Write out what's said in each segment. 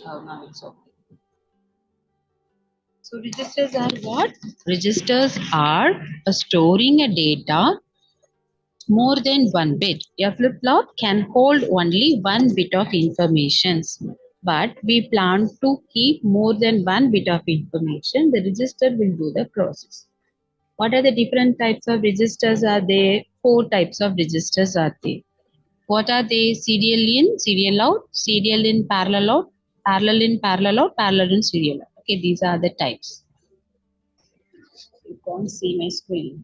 Now it's okay. So registers are what? Registers are storing a data more than one bit. A flip-flop can hold only one bit of information, but we plan to keep more than one bit of information. The register will do the process. What are the different types of registers are there? Four types of registers are there. What are they? Serial in, serial out, serial in, parallel out, parallel in, parallel out, parallel in, serial out. Okay, these are the types. You can't see my screen.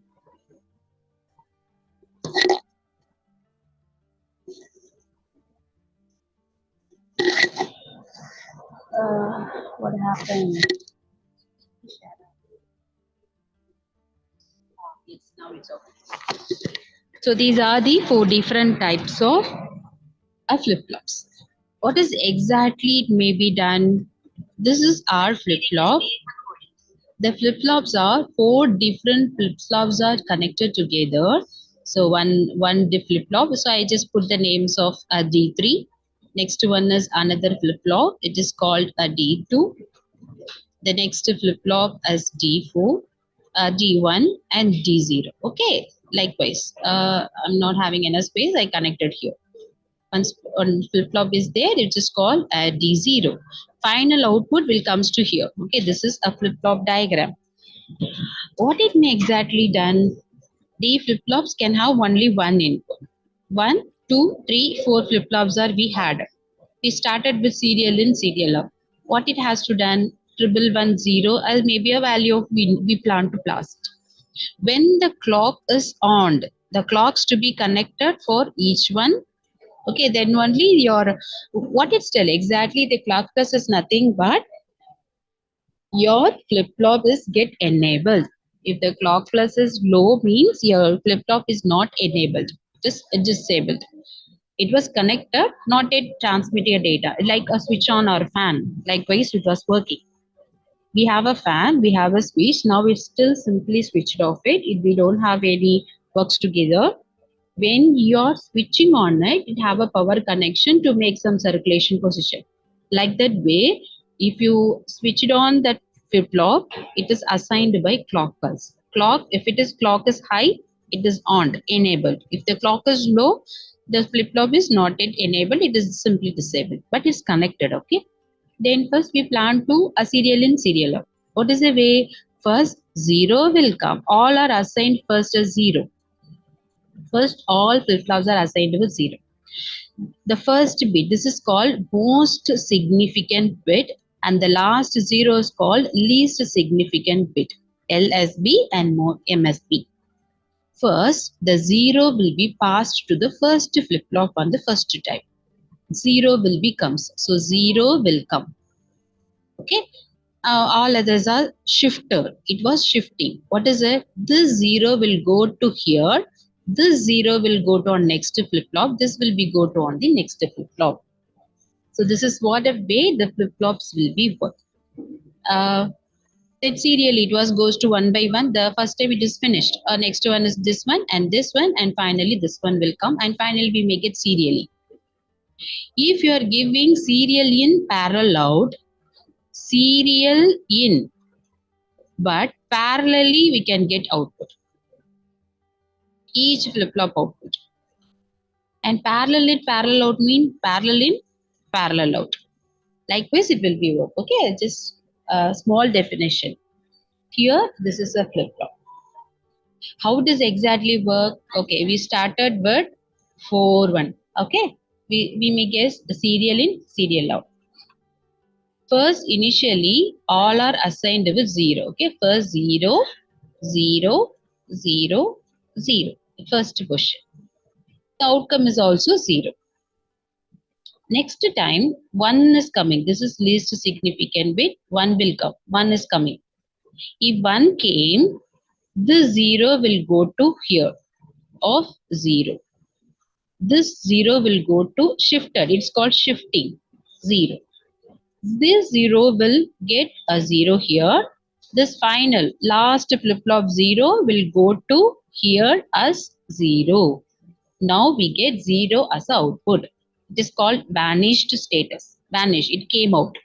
What happened? Yes, now it's okay. So these are the four different types of flip-flops. What is exactly it may be done? This is our flip-flop. The flip-flops are four different flip-flops are connected together. So one flip-flop. So I just put the names of a D3. Next one is another flip-flop. It is called a D2. The next flip-flop is D4, D1 and D0. Okay. Likewise, I'm not having enough space. I connected here. Once one flip-flop is there, it is called a D0. Final output will comes to here. Okay, this is a flip-flop diagram. What it may exactly done? D flip-flops can have only one input. 1, 2, 3, 4 flip-flops are we had. We started with serial in, serial out. What it has to done? Triple 1 0 as maybe a value of we plan to blast. When the clock is on, the clocks to be connected for each one. Okay, then only your what it's tell exactly the clock plus is nothing but your flip-flop is get enabled. If the clock plus is low means your flip-flop is not enabled, just disabled. It was connected, not yet transmitting data, like a switch on or fan. Likewise, it was working. We have a fan, we have a switch. Now it's still simply switched off it. If we don't have any works together, when you're switching on it, it have a power connection to make some circulation position. Like that way, if you switch it on that flip-flop, it is assigned by clock pulse. Clock, if it is clock is high, it is on, enabled. If the clock is low, the flip-flop is not yet enabled, it is simply disabled, but it's connected, okay? Then first we plan to a serial in, serial out. What is the way? First, 0 will come. All are assigned first as 0. First, all flip-flops are assigned with 0. The first bit, this is called most significant bit, and the last 0 is called least significant bit, LSB and MSB. First, the 0 will be passed to the first flip-flop on the first type. 0 will be comes. So 0 will come. Okay. All others are shifter. It was shifting. What is it? This 0 will go to here. This 0 will go to our next flip-flop. This will be go to on the next flip-flop. So this is what a way the flip-flops will be work. Then serially it was goes to one by one. The first time it is finished. Next one is this one, and finally this one will come, and finally we make it serially. If you are giving serial in, parallel out, serial in, but parallelly we can get output. Each flip-flop output. And parallel in, parallel out mean parallel in, parallel out. Likewise, it will be work. Okay, just a small definition. Here, this is a flip-flop. How does exactly work? Okay, we started with 4, 1. Okay, we may guess the serial in, serial out. First, initially, all are assigned with 0. Okay, first 0, 0, 0, 0. First question. The outcome is also 0. Next time, 1 is coming. This is least significant bit. 1 will come. 1 is coming. If 1 came, this 0 will go to here of 0. This 0 will go to shifted. It's called shifting 0. This 0 will get a 0 here. This final last flip-flop 0 will go to here as 0. Now we get 0 as output. It is called vanished status. Vanish. It came out.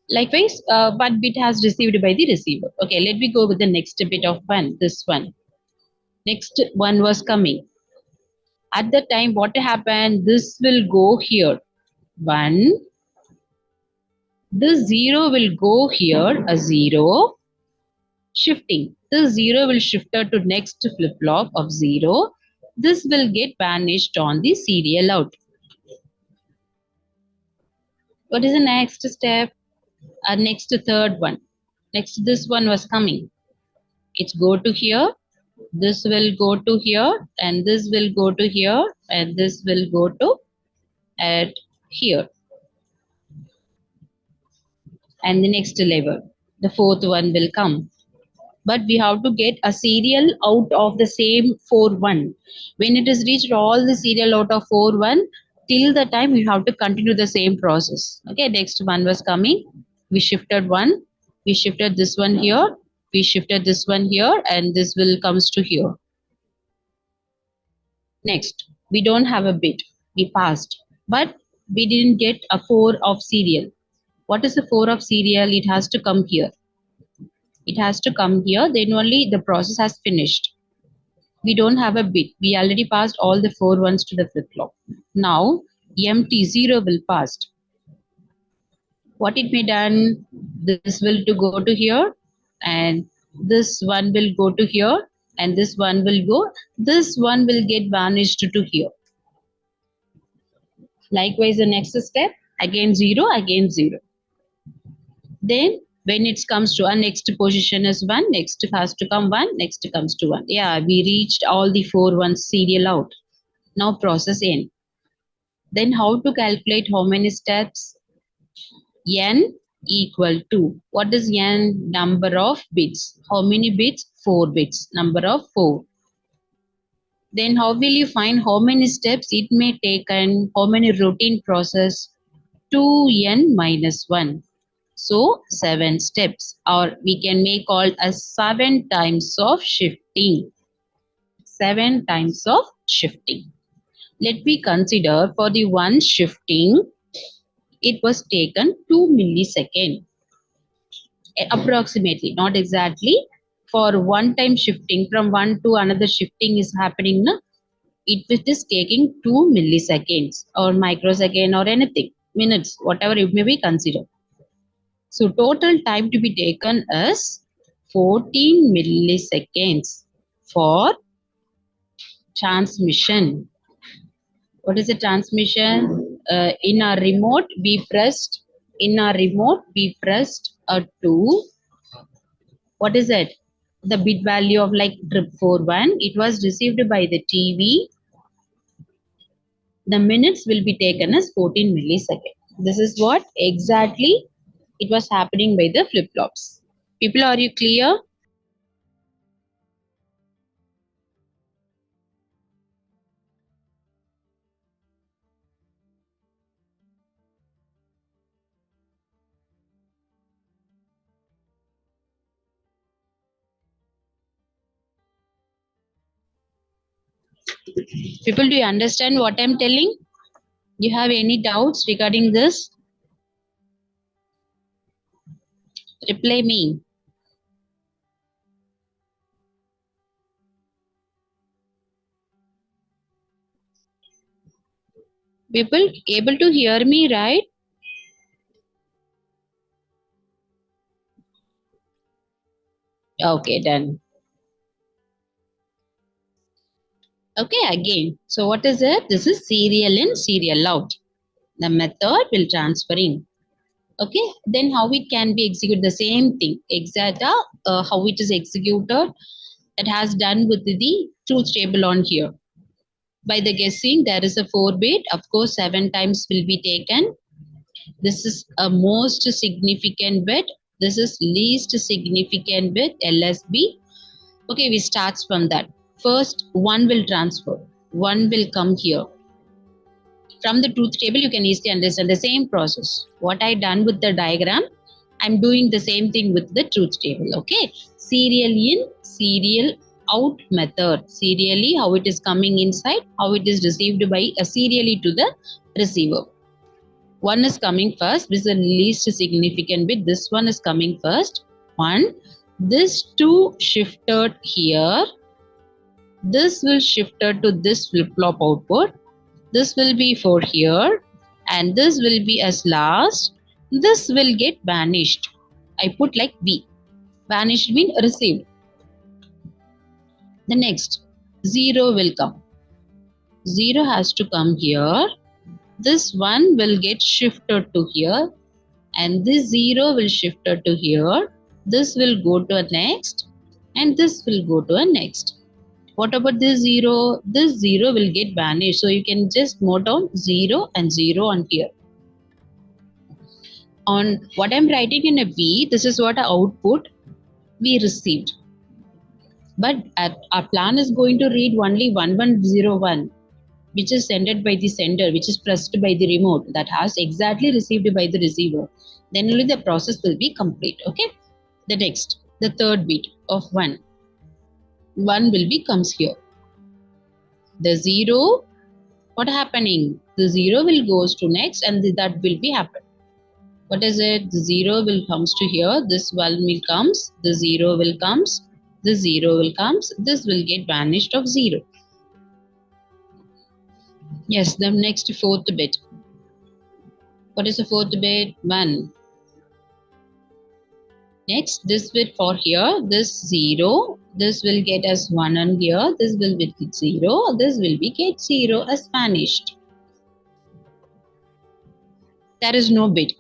Likewise, what bit has received by the receiver. Okay, let me go with the next bit of one, this one. Next one was coming. At the time, what happened? This will go here. 1. This 0 will go here, a 0. Shifting. This 0 will shift to next flip-flop of 0. This will get banished on the serial out. What is the next step? Next third one. Next this one was coming. It's go to here. This will go to here, and this will go to here, and this will go to at here. And the next lever, the fourth one will come. But we have to get a serial out of the same 4-1. When it is reached all the serial out of 4-1, till the time we have to continue the same process. Okay, next one was coming. We shifted one. We shifted this one here. We shifted this one here, and this will comes to here. Next, we don't have a bit. We passed, but we didn't get a 4 of serial. What is the 4 of serial? It has to come here. It has to come here, then only the process has finished. We don't have a bit. We already passed all the 4 ones to the flip-flop. Now, empty 0 will pass. What it may done? This will to go to here, and this one will go to here, and this one will go. This one will get vanished to here. Likewise, the next step, again 0, again 0. Then when it comes to our next position is 1, next has to come 1, next comes to 1. Yeah, we reached all the 4 ones serial out. Now process n. Then how to calculate how many steps? N equal to, what is n? Number of bits. How many bits? 4 bits. Number of 4. Then how will you find how many steps it may take and how many routine process? 2n minus 1. So 7 steps, or we can make called as 7 times of shifting. 7 times of shifting. Let me consider for the one shifting, it was taken 2 milliseconds. Approximately, not exactly. For one time shifting from one to another shifting is happening, na? It is taking 2 milliseconds or microsecond or anything, minutes, whatever it may be considered. So total time to be taken is 14 milliseconds for transmission. What is the transmission? In our remote, we pressed a 2. What is it? The bit value of like trip 41. It was received by the TV. The minutes will be taken as 14 milliseconds. This is what exactly it was happening by the flip-flops. People, are you clear? People, do you understand what I'm telling? You have any doubts regarding this? Reply me. People able to hear me, right? Okay, done. Okay, again. So what is it? This is serial in, serial out. The method will transfer in. Okay, then how it can be executed? The same thing. Exact how it is executed. It has done with the truth table on here. By the guessing, there is a 4 bit. Of course, 7 times will be taken. This is a most significant bit. This is least significant bit, LSB. Okay, we start from that. First, 1 will transfer. 1 will come here. From the truth table, you can easily understand the same process. What I done with the diagram, I'm doing the same thing with the truth table. Okay, serial in, serial out method. Serially, how it is coming inside, how it is received by a serially to the receiver. 1 is coming first. This is the least significant bit. This one is coming first. 1. This 2 shifted here. This will shifted to this flip-flop output. This will be for here. And this will be as last. This will get vanished. I put like V. Vanished means received. The next 0 will come. 0 has to come here. This one will get shifted to here. And this 0 will shifted to here. This will go to a next. And this will go to a next. What about this 0? This 0 will get vanished. So you can just note down 0 and 0 on here. On what I'm writing in a V, this is what output we received. But our plan is going to read only 1101, which is sent by the sender, which is pressed by the remote, that has exactly received by the receiver. Then only the process will be complete. Okay. The next, the third bit of 1. 1 will be comes here. The 0, what happening? The 0 will goes to next and that will be happen. What is it? The 0 will comes to here. This 1 will comes. The 0 will comes. The 0 will comes. This will get vanished of 0. Yes, the next fourth bit. What is the fourth bit? 1. Next, this bit for here, this 0, this will get as 1 on here, this will be 0, this will be get 0 as vanished. There is no bit.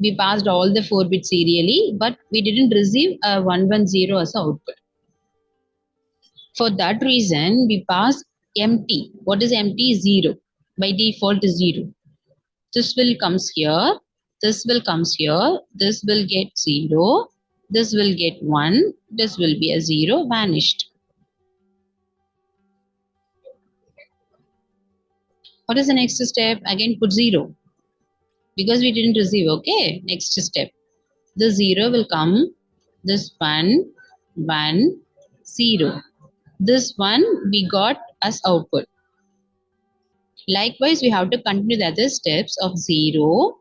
We passed all the 4 bits serially, but we didn't receive a 110 as output. For that reason, we pass empty. What is empty? 0. By default is 0. This will comes here. This will comes here. This will get 0. This will get 1. This will be a 0 vanished. What is the next step? Again put 0. Because we didn't receive. Okay. Next step. The 0 will come. This 1, 1, 0. This one we got as output. Likewise, we have to continue the other steps of 0.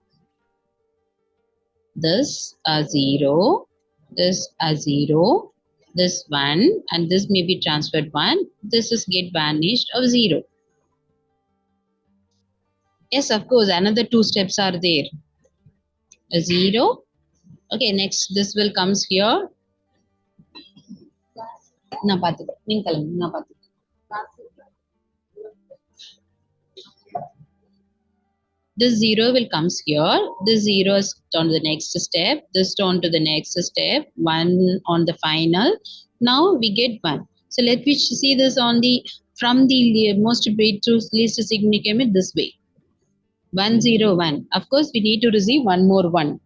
This a 0. This a 0. This 1. And this may be transferred 1. This is get vanished of 0. Yes, of course, another 2 steps are there. A 0. Okay, next this will comes here. This 0 will comes here. This 0 is on the next step. This on to the next step. 1 on the final. Now we get 1. So let me see this on the from the most bit to least significant this way. 101. Of course, we need to receive one more 1.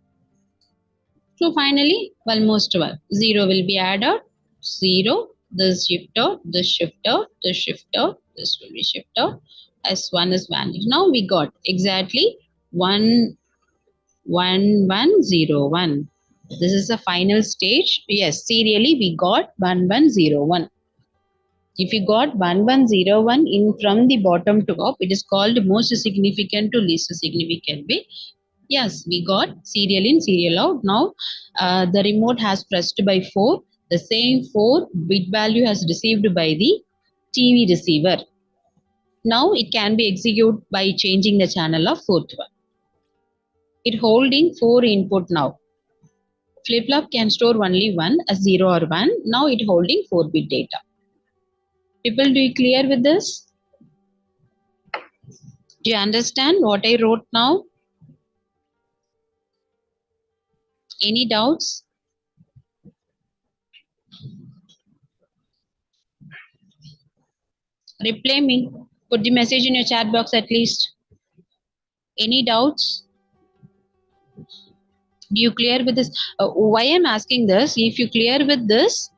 So finally, almost 1. 0 will be added. 0. This shifter, this shifter, this shifter, this will be shifter. S1 is vanished. Now we got exactly 11101. This is the final stage. Yes, serially we got 1101. If you got 1101 in from the bottom to up, it is called most significant to least significant bit. Yes, we got serial in, serial out. Now the remote has pressed by 4. The same 4 bit value has received by the TV receiver. Now it can be executed by changing the channel of 4th one. It holding 4 input now. Flip-flop can store only 1 as 0 or 1. Now it holding 4 bit data. People, do you clear with this? Do you understand what I wrote now? Any doubts? Reply me. Put the message in your chat box at least. Any doubts? Do you clear with this? Why I'm asking this? If you clear with this,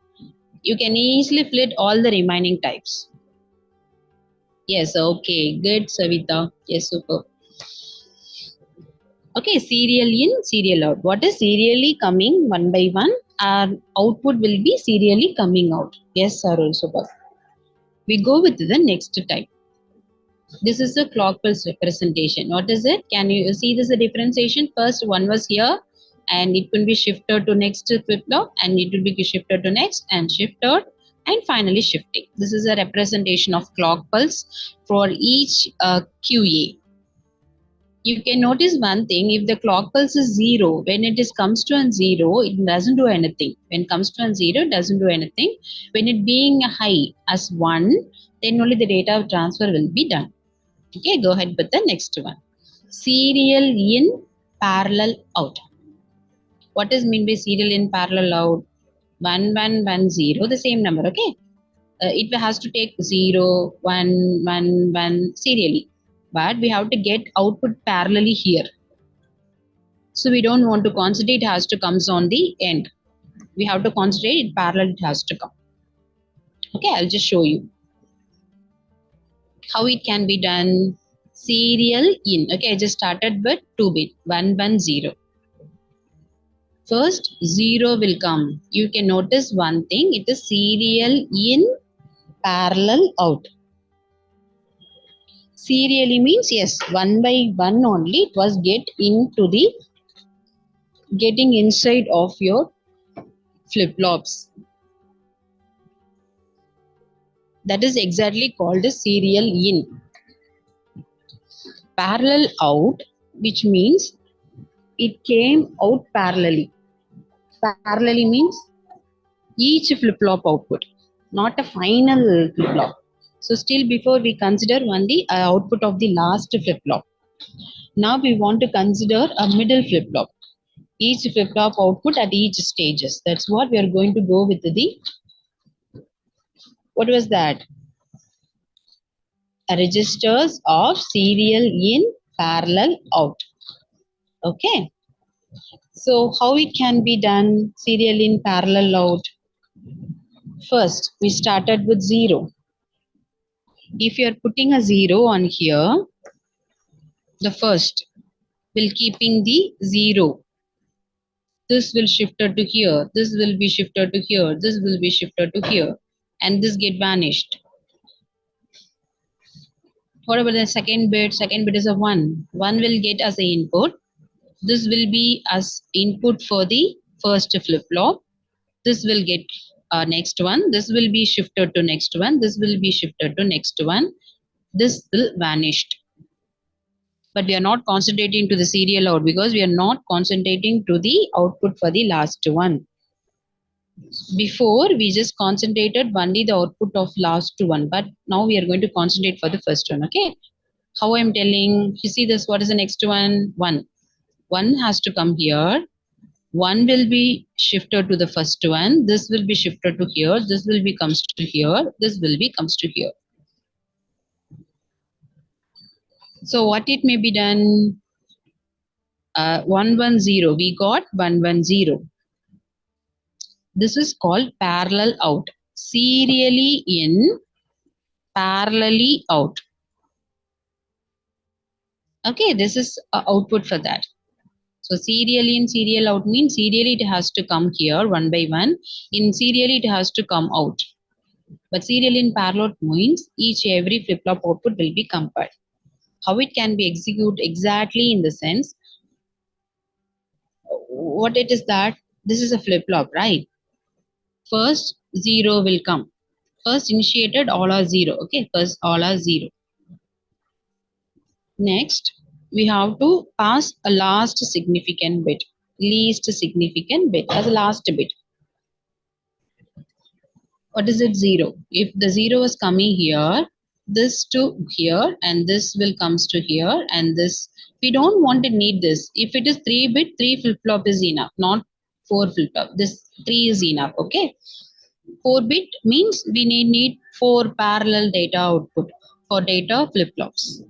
you can easily split all the remaining types. Yes, okay. Good, Savita. Yes, super. Okay, serial in, serial out. What is serially coming one by one? Our output will be serially coming out. Yes, Arul, super. We go with the next type. This is the clock pulse representation. What is it? Can you see this a differentiation? First one was here and it will be shifted to next flip-flop and it will be shifted to next and shifted and finally shifting. This is a representation of clock pulse for each QA. You can notice one thing, if the clock pulse is 0, when it is comes to an 0, it doesn't do anything. When it comes to an 0, it doesn't do anything. When it being high as 1, then only the data transfer will be done. Okay, go ahead with the next one. Serial in, parallel out. What is mean by serial in, parallel out? 1110, the same number, okay? It has to take 0, 1, 1, 1 serially. But we have to get output parallelly here. So we don't want to concentrate, it has to comes on the end. We have to concentrate it parallel, it has to come. Okay, I'll just show you how it can be done. Serial in. Okay, I just started with 2-bit, 110. First 0 will come. You can notice one thing, it is serial in, parallel out. Serially means yes, one by one only it was getting inside of your flip-flops. That is exactly called a serial in. Parallel out, which means it came out parallelly. Parallelly means each flip-flop output, not a final flip-flop. So still before we consider only output of the last flip-flop. Now we want to consider a middle flip-flop. Each flip-flop output at each stages. That's what we are going to go with the, what was that? Registers of serial in, parallel out. Okay. So how it can be done, serial in, parallel out? First, we started with 0. If you are putting a 0 on here, the first will keeping the 0. This will shifted to here. This will be shifted to here. This will be shifted to here. And this get vanished. What about the second bit? Second bit is a 1. 1 will get as an input. This will be as input for the first flip-flop. This will get next one. This will be shifted to next one. This will be shifted to next one. This will vanished. But we are not concentrating to the serial out because we are not concentrating to the output for the last one. Before we just concentrated only the output of last one, but now we are going to concentrate for the first one. Okay, how I'm telling, you see this, what is the next one? 1 has to come here. 1 will be shifted to the first one. This will be shifted to here. This will be comes to here. This will be comes to here. So what it may be done? 110. We got 110. This is called parallel out. Serially in, parallelly out. Okay, this is output for that. So serially in, serial out means serially it has to come here one by one. In serially it has to come out. But serial in, parallel means every flip-flop output will be compared. How it can be executed exactly in the sense, what it is that, this is a flip-flop, right? First 0 will come. First initiated all are 0. Okay, first all are 0. Next, we have to pass a last significant bit, least significant bit as a last bit. What is it? 0. If the 0 is coming here, this to here, and this will comes to here, and this, we don't want to need this. If it is 3-bit, 3 flip-flop is enough, not 4 flip-flop. This 3 is enough. Okay. 4-bit means we need 4 parallel data output for data flip-flops.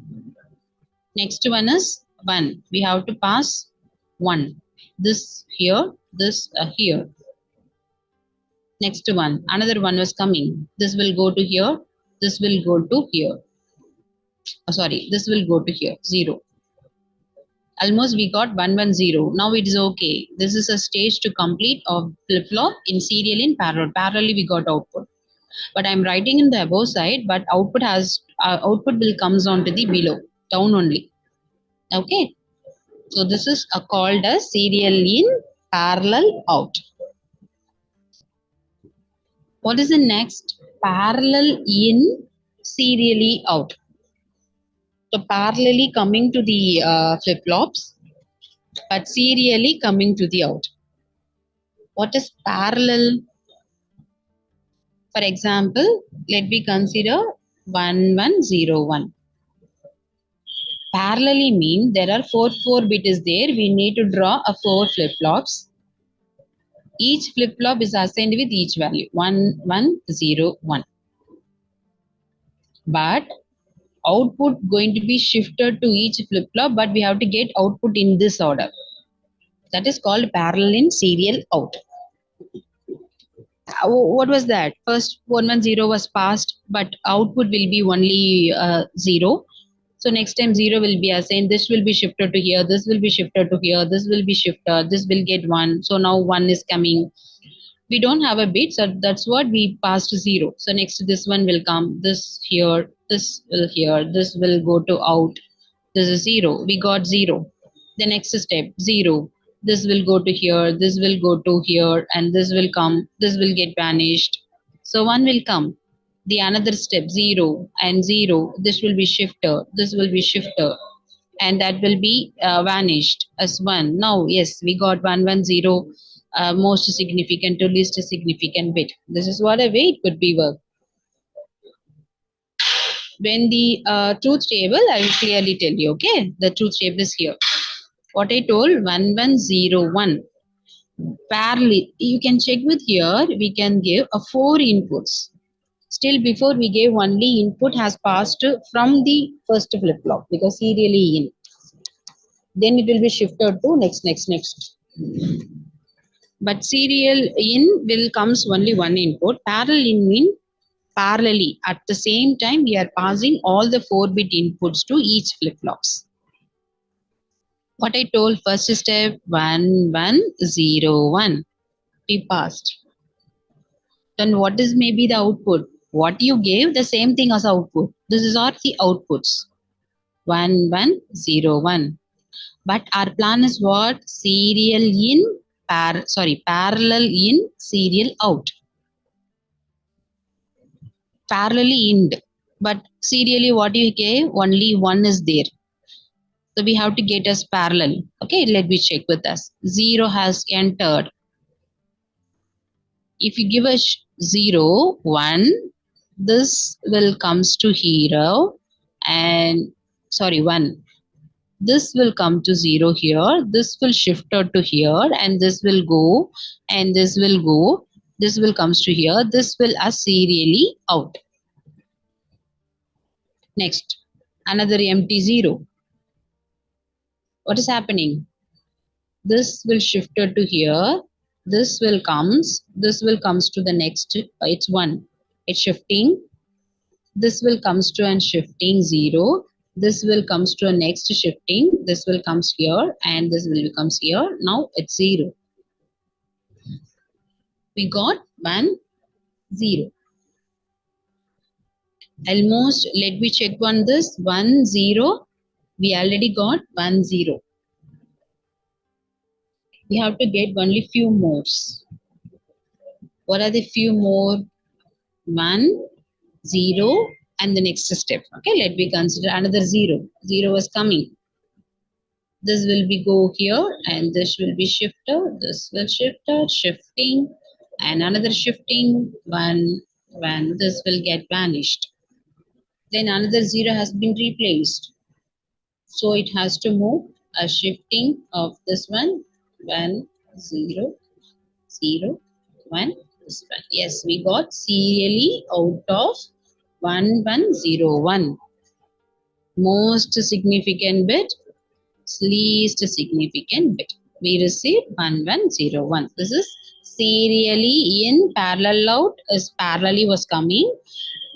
Next one is 1. We have to pass 1. This here, this here. Next one, another one was coming. This will go to here. This will go to here. Sorry, this will go to here. 0. Almost we got 110. Now it is okay. This is a stage to complete of flip-flop in serial in, parallel. Parallelly we got output. but I'm writing in the above side, but output will comes on to the below, down only. Okay, so this is called as serial in, parallel out. What is the next? Parallel in, serially out. So parallelly coming to the flip-flops, but serially coming to the out. What is parallel? For example, let me consider 1101. Parallelly means there are four bit is there. We need to draw a 4 flip-flops. Each flip-flop is assigned with each value 1101. But output going to be shifted to each flip-flop, but we have to get output in this order. That is called parallel in, serial out. What was that? First 110 was passed, but output will be only 0. So next time 0 will be assigned. This will be shifted to here. This will be shifted to here. This will be shifted. This will get 1. So now 1 is coming. We don't have a bit, so that's what we passed 0. So next this one will come. This here. This will here. This will go to out. This is 0. We got 0. The next step 0. This will go to here. This will go to here, and this will come. This will get vanished. So 1 will come. The another step 0 and 0. This will be shifter. This will be shifter, and that will be vanished as 1. Now yes, we got 110, most significant to least significant bit. This is what a way it could be worked. When the truth table, I will clearly tell you. Okay, the truth table is here. What I told 1101 parallel, you can check with here. We can give a 4 inputs. Still before we gave only input has passed from the first flip flop because serially in. Then it will be shifted to next. But serial in will comes only one input. Parallel in mean parallelly. At the same time, we are passing all the 4-bit inputs to each flip flops. What I told first step 1101. We passed. Then what is maybe the output? What you gave, the same thing as output. This is all the outputs. 1101. But our plan is what? Serial in, parallel in, serial out. Parallelly ind, but serially what you gave, only 1 is there. So we have to get as parallel. Okay, let me check with us. 0 has entered. If you give us 0, 1, this will comes to hero and 1. This will come to 0 here. This will shift out to here, and this will go, and this will go. This will comes to here. This will as serially out. Next, another empty 0. What is happening? This will shift to here. This will comes to the next. It's 1. It's shifting. This will comes to and shifting 0. This will comes to a next shifting. This will comes here, and this will comes here. Now it's 0. We got 1, 0. Almost, let me check on this 1, 0. We already got 1, 0. We have to get only few more. What are the few more? 1, 0, and the next step. Okay, let me consider another 0. 0 is coming. This will be go here, and this will be shifter. This will shifter, shifting, and another shifting. 1, 1. This will get vanished. Then another 0 has been replaced. So it has to move a shifting of this one. 1, 0, 0, 1. This one. Yes, we got serially out of 1101. Most significant bit, least significant bit. We received 1101. This is serially in, parallel out is parallelly was coming.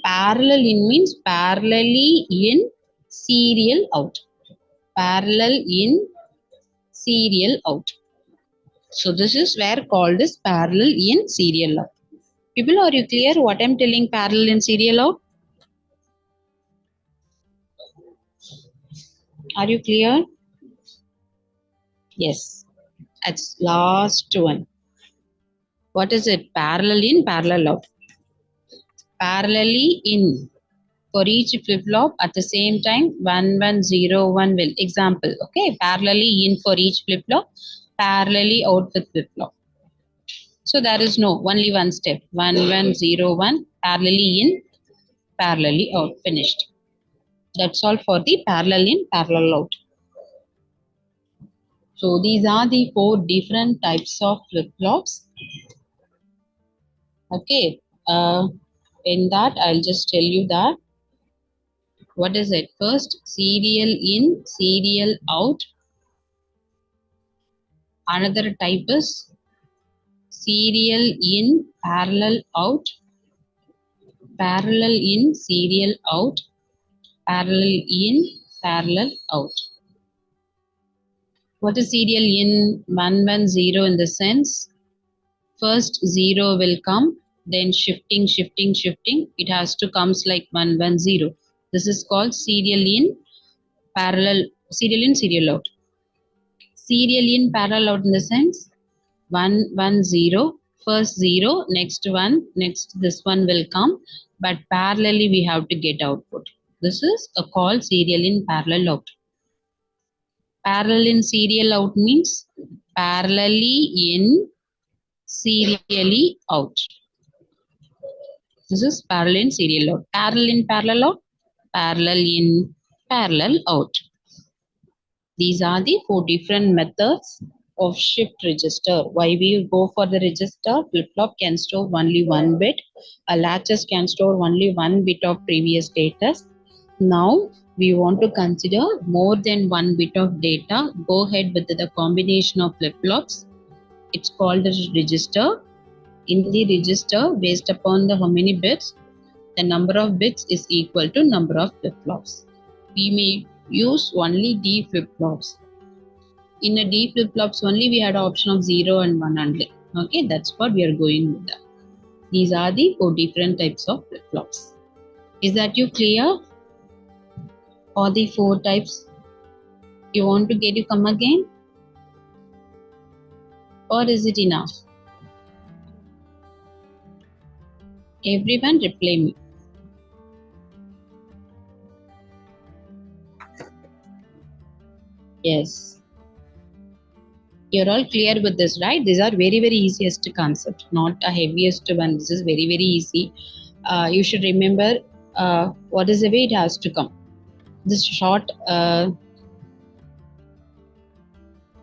Parallel in means parallelly in, serial out. Parallel in, serial out. So this is where called as parallel in, serial out. People, are you clear what I'm telling parallel and serial out? Are you clear? Yes. That's last one. What is it? Parallel in, parallel out. Parallelly in. For each flip-flop at the same time, 1101 will. Example, okay? Parallelly in for each flip-flop, parallelly out with flip-flop. So there is no, only one step. 1101, parallelly in, parallelly out. Finished. That's all for the parallel in, parallel out. So these are the 4 different types of flip-flops. Okay. In that, I'll just tell you that. What is it? First, serial in, serial out. Another type is serial in, parallel out. Parallel in, serial out. Parallel in, parallel out. What is serial in? 110 in the sense, first 0 will come, then shifting, shifting, shifting. It has to comes like 110. This is called serial in, parallel, serial in, serial out. Serial in, parallel out in the sense 110, first 0, next one, next this one will come, but parallelly we have to get output. This is a called serial in, parallel out. Parallel in, serial out means parallelly in, serially out. This is parallel in, serial out. Parallel in, parallel out. Parallel in, parallel out. These are the 4 different methods of shift register. Why we go for the register? Flip-flop can store only 1 bit. A latches can store only 1 bit of previous data. Now we want to consider more than 1 bit of data. Go ahead with the combination of flip-flops. It's called a register. In the register, based upon the how many bits, the number of bits is equal to number of flip-flops. We may use only D flip-flops. In a D flip-flops only we had option of 0 and 1 only. Okay, that's what we are going with that. These are the 4 different types of flip-flops. Is that you clear? Or the 4 types? You want to get you come again? Or is it enough? Everyone reply me. Yes. You're all clear with this, right? These are very, very easiest concept, not a heaviest one. This is very, very easy. You should remember what is the way it has to come. This short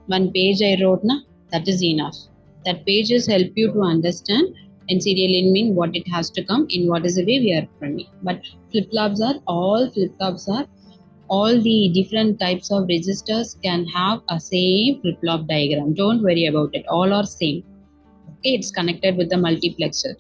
one page I wrote, na, that is enough. That pages help you to understand and serial in mean what it has to come in what is the way we are running. But flip-flops are all the different types of registers can have a same flip-flop diagram. Don't worry about it. All are same. Okay, it's connected with the multiplexer.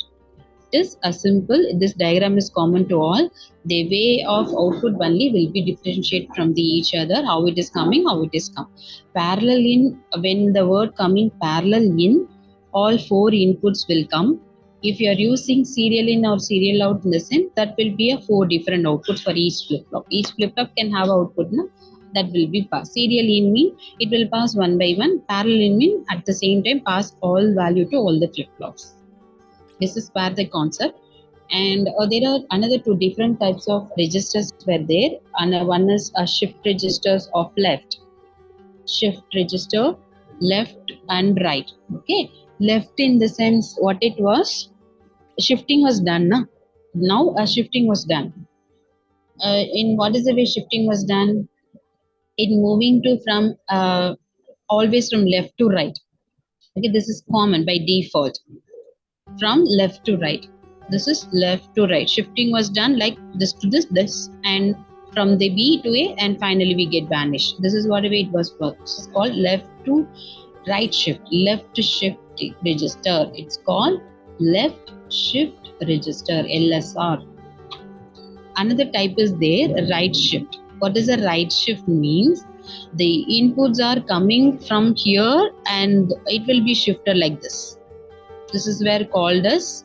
It is a simple, this diagram is common to all. The way of output only will be differentiate from the each other, how it is coming, how it is come. Parallel in, when the word coming parallel in, all 4 inputs will come. If you are using serial in or serial out in the sense, that will be a 4 different outputs for each flip-flop. Each flip-flop can have output, na? That will be passed. Serial in mean it will pass one by one. Parallel in mean at the same time pass all value to all the flip-flops. This is where the concept. And there are another 2 different types of registers were there. And one is a shift registers of left. Shift register, left and right. Okay. Left in the sense what it was, shifting was done. Na? Now a shifting was done. In what is the way shifting was done? In moving to from always from left to right. Okay, this is common by default. From left to right. This is left to right. Shifting was done like this to this, and from the B to A, and finally we get vanished. This is what way it was worked. This is called left to right shift. Left shift register. It's called left shift register, LSR. Another type is there, right shift. What does a right shift means? The inputs are coming from here and it will be shifted like this. This is where called as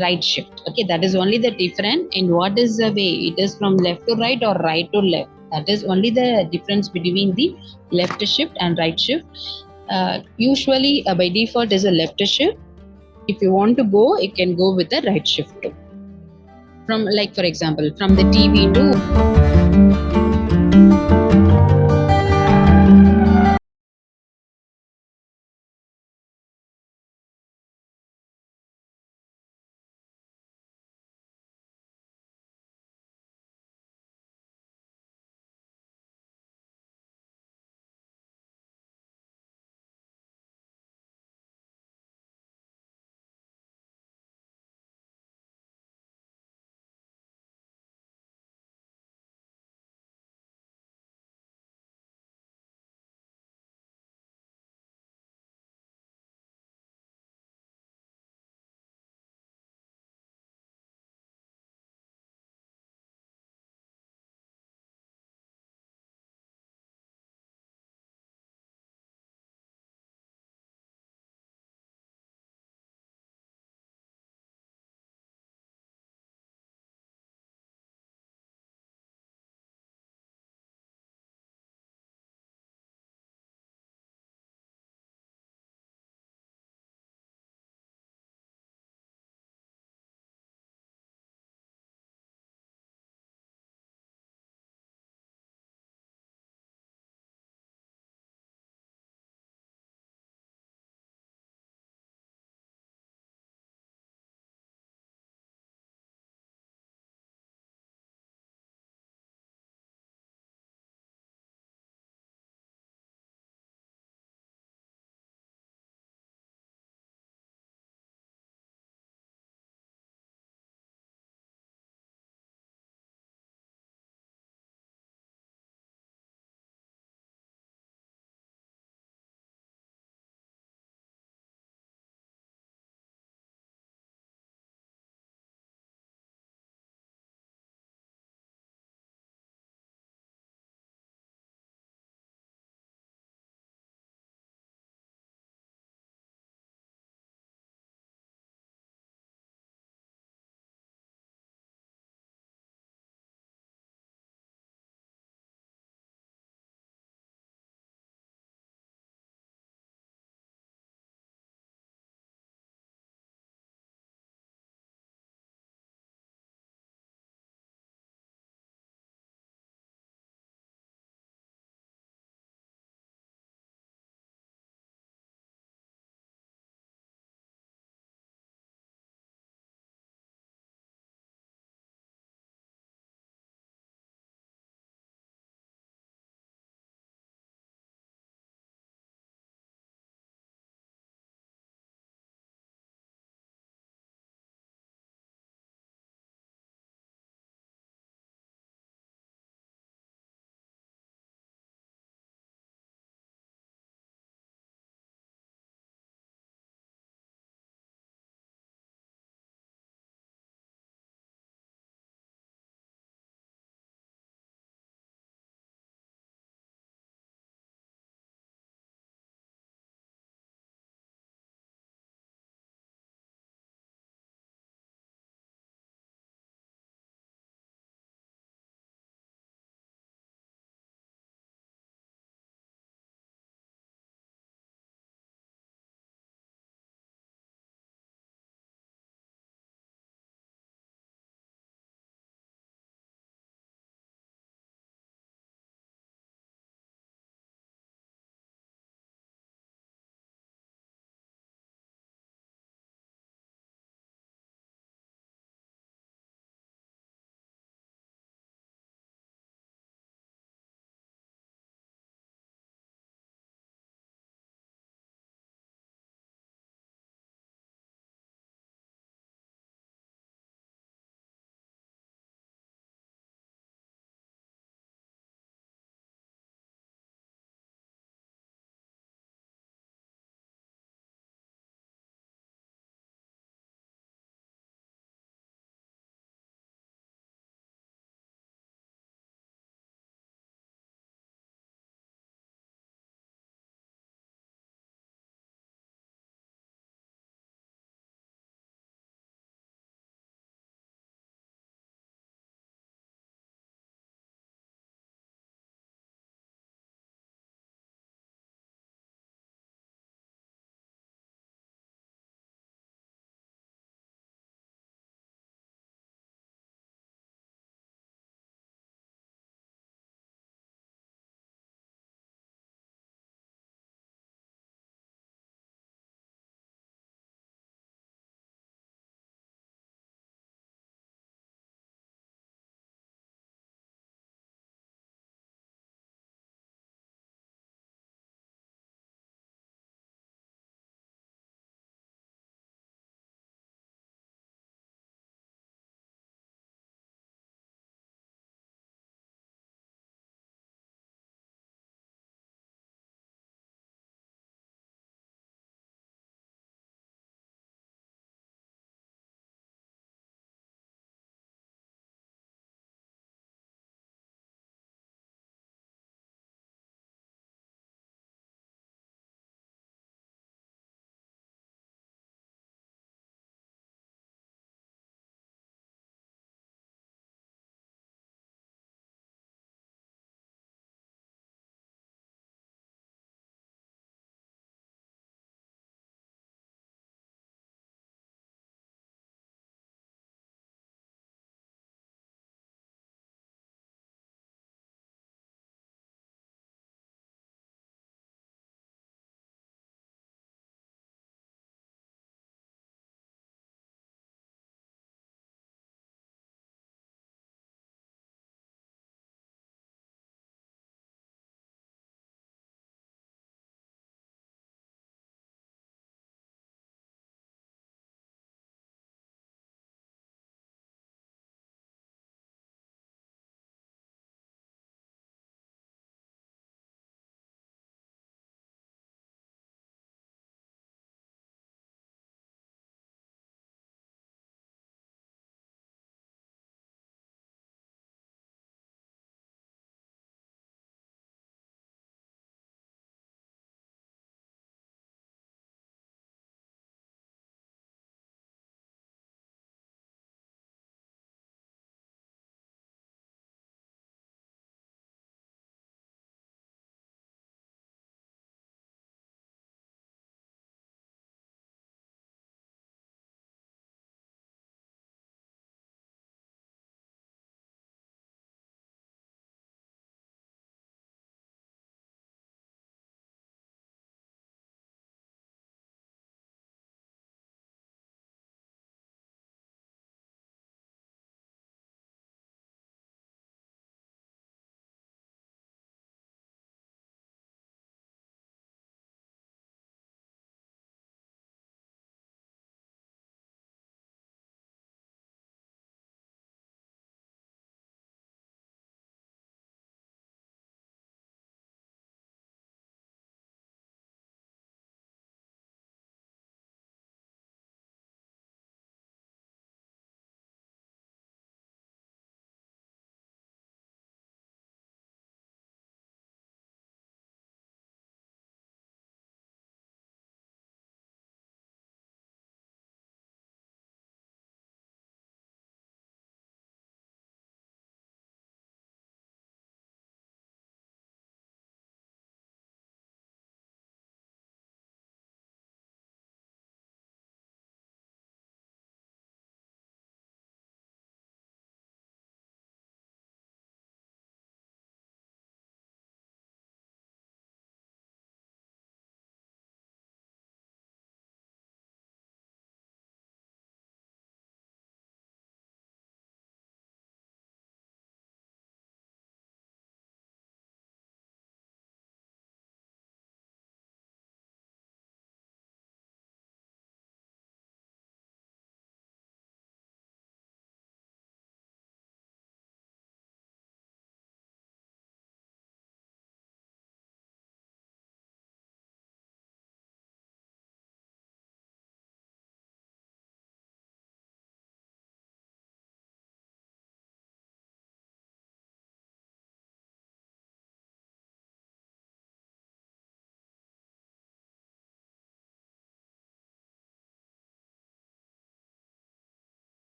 right shift. Okay, that is only the difference. In what is the way it is from left to right or right to left. That is only the difference between the left shift and right shift. Usually, by default, is a left shift. If you want to go, it can go with the right shift too. From, like, for example, from the TV to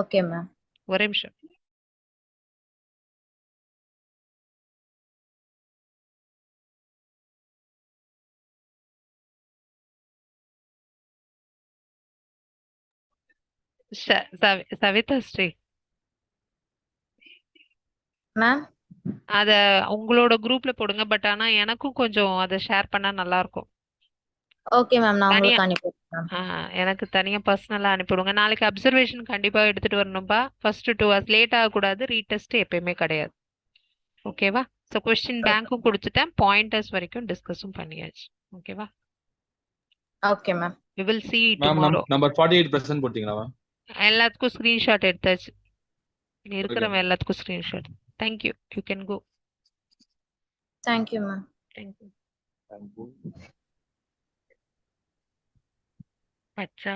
okay ma'am. ஒரே நிமிஷம். Savitha Sri, ma'am. அத உங்களோட குரூப்ல போடுங்க. But ஆனா எனக்கும் கொஞ்சம் அத ஷேர் பண்ணா நல்லா இருக்கும். Okay ma'am. நான் தனியா உங்களுக்கு அனுப்பிடுறேன் மேம். எனக்கு தனியா பர்சனலா அனுப்பிவிடுங்க. நாளைக்கு அப்சர்வேஷன் கண்டிப்பா எடுத்துட்டு வரணும்பா. ஃபர்ஸ்ட் 2 ஹவர்ஸ் லேட் ஆகக்கூடாது. ரீடெஸ்ட் எப்பயுமே கிடையாது. ஓகேவா? ஸோ கொஸ்டின் பேங்க்கும் கொடுத்துட்டேன். பாயிண்டர்ஸ் வரைக்கும் டிஸ்கஸும் பண்ணியாச்சு. ஓகேவா? Okay ma'am. we will see ma'am tomorrow. Number 48% போட்டீங்களா மேம்? எல்லாத்துக்கும் ஸ்கிரீன்ஷாட் எடுத்தாச்சு. ஓகே இருக்கிறவங்க எல்லாத்துக்கும் screenshot. Thank you. You can go. Thank you ma'am. Thank you. Thank you. Bachcha